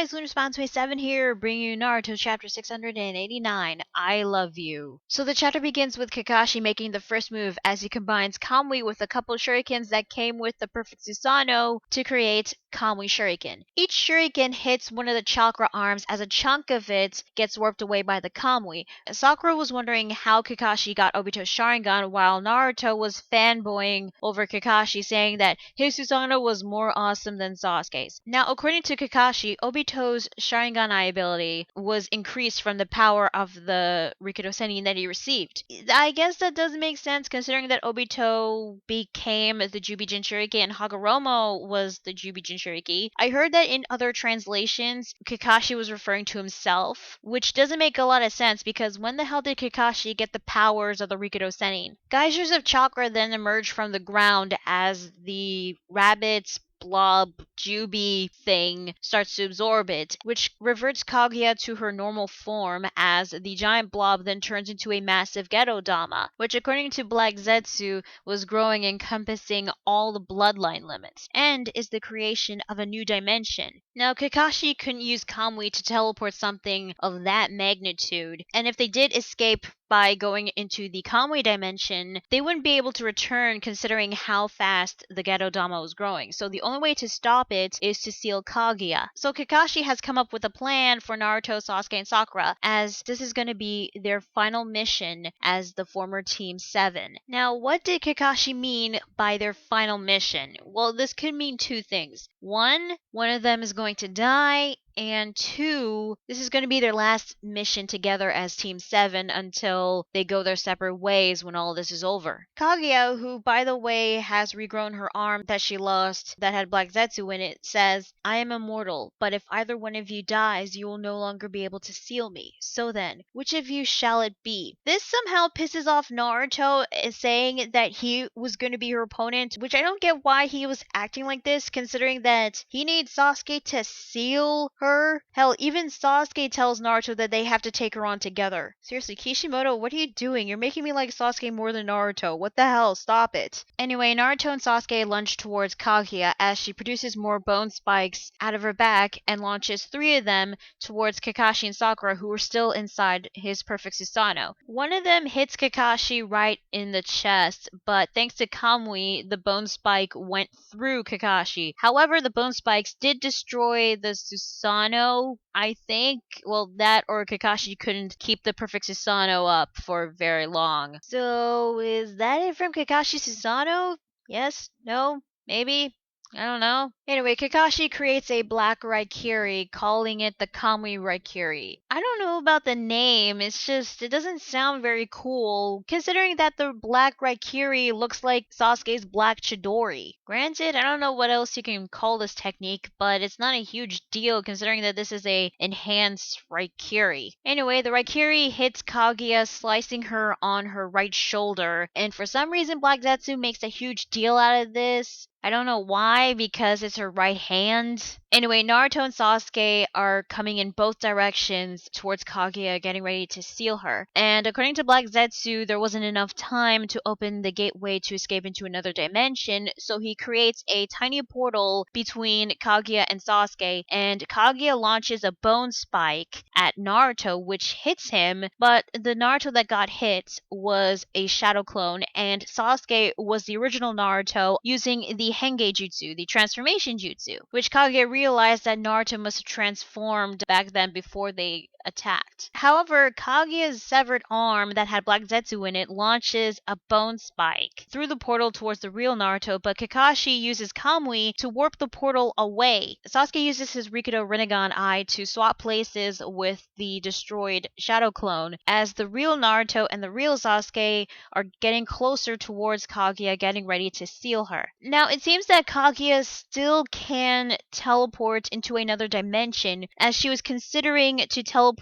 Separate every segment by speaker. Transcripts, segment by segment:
Speaker 1: guys, Lunar Spawn 27 here, bringing you Naruto chapter 689, I Love You. So the chapter begins with Kakashi making the first move as he combines Kamui with a couple shurikens that came with the Perfect Susanoo to create Kamui Shuriken. Each shuriken hits one of the chakra arms as a chunk of it gets warped away by the Kamui. Sakura was wondering how Kakashi got Obito's Sharingan while Naruto was fanboying over Kakashi, saying that his Susanoo was more awesome than Sasuke's. Now, according to Kakashi, Obito's Sharingan ability was increased from the power of the Rikudo Sennin that he received. I guess that does make sense considering that Obito became the Jubei Jinchuriki and Hagoromo was the Jubei Jinchuriki. I heard that in other translations, Kakashi was referring to himself, which doesn't make a lot of sense because when the hell did Kakashi get the powers of the Rikudo Sennin? Geysers of chakra then emerge from the ground as the rabbit's blob Juby thing starts to absorb it, which reverts Kaguya to her normal form as the giant blob then turns into a massive Gedodama, which according to Black Zetsu was growing, encompassing all the bloodline limits, and is the creation of a new dimension. Now Kakashi couldn't use Kamui to teleport something of that magnitude, and if they did escape by going into the Kamui dimension, they wouldn't be able to return considering how fast the Gedodama was growing. So the only way to stop it is to seal Kaguya. So Kakashi has come up with a plan for Naruto, Sasuke, and Sakura, as this is going to be their final mission as the former Team 7. Now, what did Kakashi mean by their final mission? Well, this could mean two things. One of them is going to die, and two, this is going to be their last mission together as Team 7 until they go their separate ways when all this is over. Kaguya, who by the way has regrown her arm that she lost that had Black Zetsu in it, says, "I am immortal, but if either one of you dies, you will no longer be able to seal me. So then, which of you shall it be?" This somehow pisses off Naruto, saying that he was going to be her opponent, which I don't get why he was acting like this, considering that he needs Sasuke to seal her. Hell, even Sasuke tells Naruto that they have to take her on together. Seriously, Kishimoto, what are you doing? You're making me like Sasuke more than Naruto. What the hell? Stop it. Anyway, Naruto and Sasuke lunge towards Kaguya as she produces more bone spikes out of her back and launches 3 of them towards Kakashi and Sakura, who are still inside his Perfect Susanoo. One of them hits Kakashi right in the chest, but thanks to Kamui, the bone spike went through Kakashi. However, the bone spikes did destroy the Susanoo, I think. Well, that or Kakashi couldn't keep the Perfect Susanoo up for very long. So, is that it from Kakashi Susanoo? Yes? No? Maybe? I don't know. Anyway, Kakashi creates a black Raikiri, calling it the Kamui Raikiri. I don't know about the name, it's just, it doesn't sound very cool, considering that the black Raikiri looks like Sasuke's black Chidori. Granted, I don't know what else you can call this technique, but it's not a huge deal considering that this is a enhanced Raikiri. Anyway, the Raikiri hits Kaguya, slicing her on her right shoulder, and for some reason Black Zetsu makes a huge deal out of this. I don't know why, because it's her right hand. Anyway, Naruto and Sasuke are coming in both directions towards Kaguya, getting ready to seal her. And according to Black Zetsu, there wasn't enough time to open the gateway to escape into another dimension, so he creates a tiny portal between Kaguya and Sasuke, and Kaguya launches a bone spike at Naruto, which hits him, but the Naruto that got hit was a shadow clone, and Sasuke was the original Naruto using the Henge Jutsu, the transformation jutsu, which Kaguya realized that Naruto must have transformed back then before they attacked. However, Kaguya's severed arm that had Black Zetsu in it launches a bone spike through the portal towards the real Naruto, but Kakashi uses Kamui to warp the portal away. Sasuke uses his Rikudo Rinnegan Eye to swap places with the destroyed shadow clone, as the real Naruto and the real Sasuke are getting closer towards Kaguya, getting ready to seal her. Now, it seems that Kaguya still can teleport into another dimension, as she was considering to teleport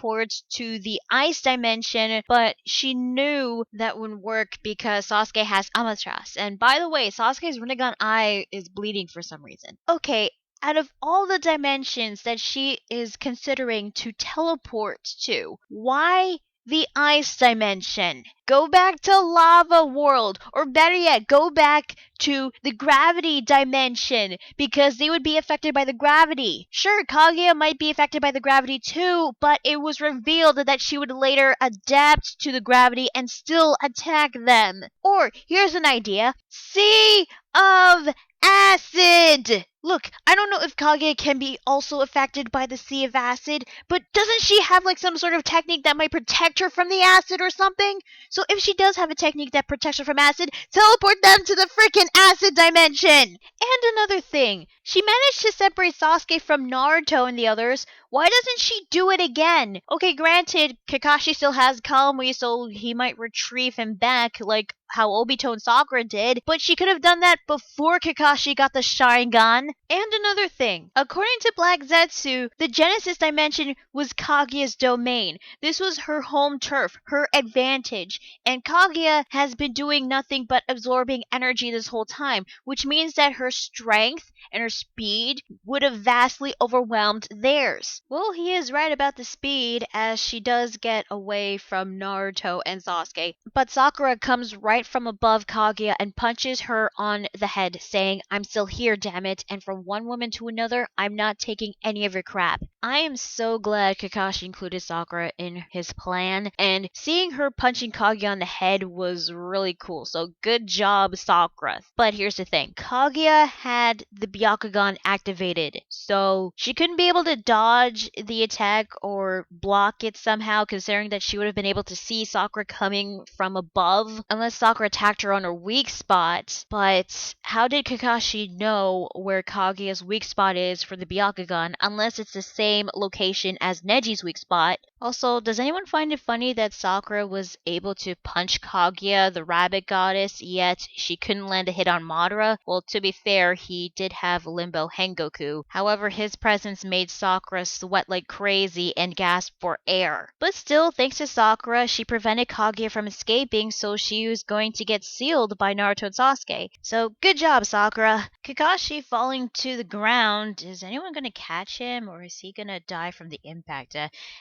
Speaker 1: to the ice dimension, but she knew that wouldn't work because Sasuke has Amaterasu. And by the way, Sasuke's Rinnegan Eye is bleeding for some reason. Okay, out of all the dimensions that she is considering to teleport to, why the ice dimension. Go back to lava world, or better yet, go back to the gravity dimension, because they would be affected by the gravity. Sure, Kaguya might be affected by the gravity too, but it was revealed that she would later adapt to the gravity and still attack them. Or, here's an idea. Sea of Acid! Look, I don't know if Kaguya can be also affected by the Sea of Acid, but doesn't she have like some sort of technique that might protect her from the acid or something? So if she does have a technique that protects her from acid, teleport them to the freaking acid dimension! And another thing, she managed to separate Sasuke from Naruto and the others. Why doesn't she do it again? Okay, granted, Kakashi still has Kamui, so he might retrieve him back like how Obito and Sakura did, but she could have done that before Kakashi got the Sharingan. And another thing, according to Black Zetsu, the Genesis dimension was Kaguya's domain. This was her home turf, her advantage, and Kaguya has been doing nothing but absorbing energy this whole time, which means that her strength and her speed would have vastly overwhelmed theirs. Well, he is right about the speed, as she does get away from Naruto and Sasuke, but Sakura comes right from above Kaguya and punches her on the head, saying, "I'm still here, damn it, and from one woman to another, I'm not taking any of your crap." I am so glad Kakashi included Sakura in his plan, and seeing her punching Kaguya on the head was really cool, so good job, Sakura. But here's the thing, Kaguya had the Byakugan activated, so she couldn't be able to dodge the attack or block it somehow, considering that she would have been able to see Sakura coming from above, unless Sakura attacked her on her weak spot. But how did Kakashi know where Kaguya's weak spot is for the Byakugan, unless it's the same location as Neji's weak spot? Also, does anyone find it funny that Sakura was able to punch Kaguya, the rabbit goddess, yet she couldn't land a hit on Madara? Well, to be fair, he did have Limbo Hengoku. However, his presence made Sakura sweat like crazy and gasp for air. But still, thanks to Sakura, she prevented Kaguya from escaping, so she was going to get sealed by Naruto and Sasuke. So, good job, Sakura. Kakashi falling to the ground. Is anyone going to catch him, or is he going to die from the impact?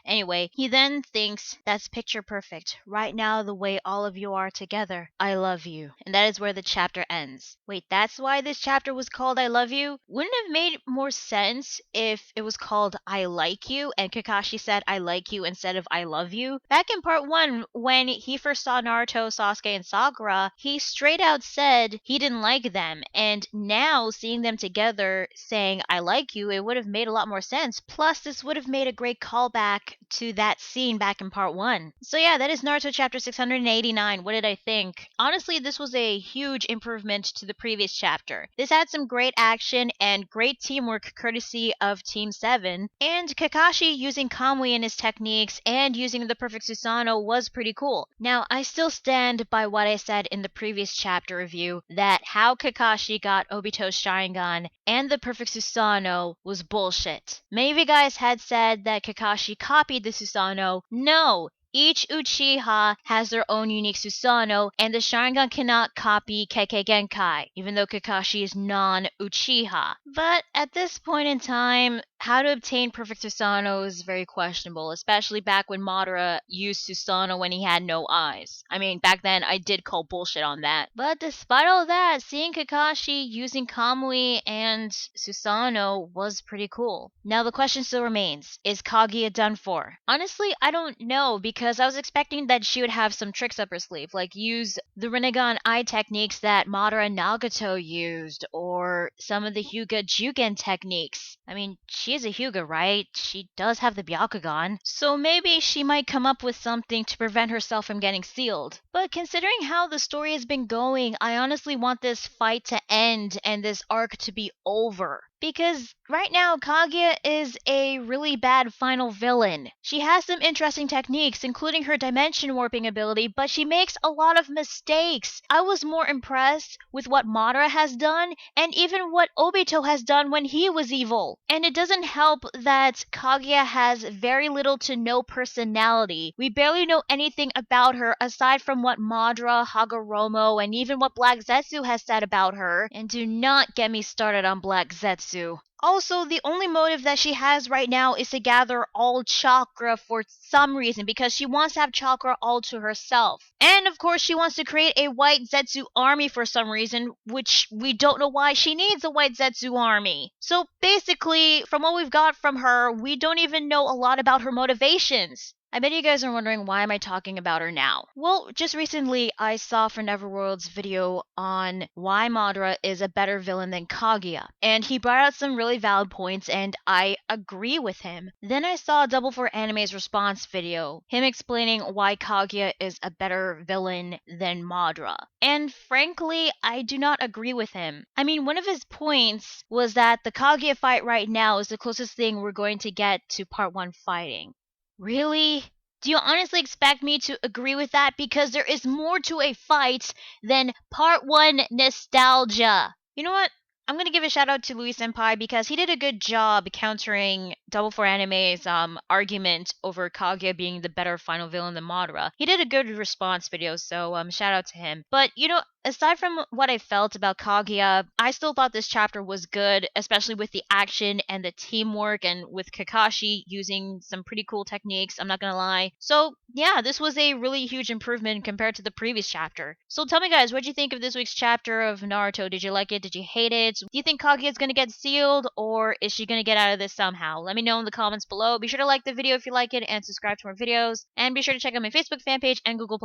Speaker 1: Anyway, he then thinks, "That's picture perfect. Right now, the way all of you are together. I love you." And that is where the chapter ends. Wait, that's why this chapter was called I Love You? Wouldn't it have made more sense if it was called I Like You and Kakashi said I like you instead of I love you? Back in part 1, when he first saw Naruto, Sasuke, and Sakura, he straight out said he didn't like them, and now seeing them together saying I like you, it would have made a lot more sense. Plus, this would have made a great callback to that scene back in part 1. So yeah, that is Naruto chapter 689. What did I think? Honestly, this was a huge improvement to the previous chapter. This had some great action and great teamwork courtesy of Team 7, and Kakashi using Kamui in his techniques and using the Perfect Susanoo was pretty cool. Now, I still stand by what I said in the previous chapter review, that how Kakashi got Obito's Sharingan and the Perfect Susanoo was bullshit. Many of you guys had said that Kakashi copied the Susanoo. No! Each Uchiha has their own unique Susanoo, and the Sharingan cannot copy Kekkei Genkai, even though Kakashi is non-Uchiha. But at this point in time, how to obtain Perfect Susanoo is very questionable, especially back when Madara used Susanoo when he had no eyes. I mean, back then I did call bullshit on that. But despite all that, seeing Kakashi using Kamui and Susanoo was pretty cool. Now the question still remains, is Kaguya done for? Honestly, I don't know, because I was expecting that she would have some tricks up her sleeve, like use the Rinnegan eye techniques that Madara and Nagato used, or some of the Hyuga Jugen techniques. I mean, she is a Hyuga, right? She does have the Byakugan, so maybe she might come up with something to prevent herself from getting sealed. But considering how the story has been going, I honestly want this fight to end and this arc to be over. Because right now, Kaguya is a really bad final villain. She has some interesting techniques, including her dimension warping ability, but she makes a lot of mistakes. I was more impressed with what Madara has done, and even what Obito has done when he was evil. And it doesn't help that Kaguya has very little to no personality. We barely know anything about her aside from what Madara, Hagoromo, and even what Black Zetsu has said about her. And do not get me started on Black Zetsu. Also, the only motive that she has right now is to gather all chakra for some reason because she wants to have chakra all to herself. And of course, she wants to create a white Zetsu army for some reason, which we don't know why she needs a white Zetsu army. So basically, from what we've got from her, we don't even know a lot about her motivations. I bet you guys are wondering why am I talking about her now? Well, just recently I saw for Neverworld's video on why Madara is a better villain than Kaguya, and he brought out some really valid points and I agree with him. Then I saw Double for Anime's response video, him explaining why Kaguya is a better villain than Madara. And frankly, I do not agree with him. I mean, one of his points was that the Kaguya fight right now is the closest thing we're going to get to part 1 fighting. Really? Do you honestly expect me to agree with that? Because there is more to a fight than part 1 nostalgia. You know what? I'm gonna give a shout out to Louis Senpai because he did a good job countering Double for Anime's argument over Kaguya being the better final villain than Madara. He did a good response video, so shout out to him. But you know, aside from what I felt about Kaguya, I still thought this chapter was good, especially with the action and the teamwork and with Kakashi using some pretty cool techniques, I'm not gonna lie. So, yeah, this was a really huge improvement compared to the previous chapter. So tell me guys, what do you think of this week's chapter of Naruto? Did you like it? Did you hate it? Do you think Kaguya is gonna get sealed or is she gonna get out of this somehow? Let me know in the comments below. Be sure to like the video if you like it and subscribe to more videos. And be sure to check out my Facebook fan page and Google+.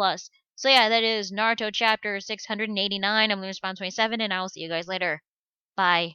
Speaker 1: So yeah, that is Naruto chapter 689. I'm Lunar Spawn 27, and I will see you guys later. Bye.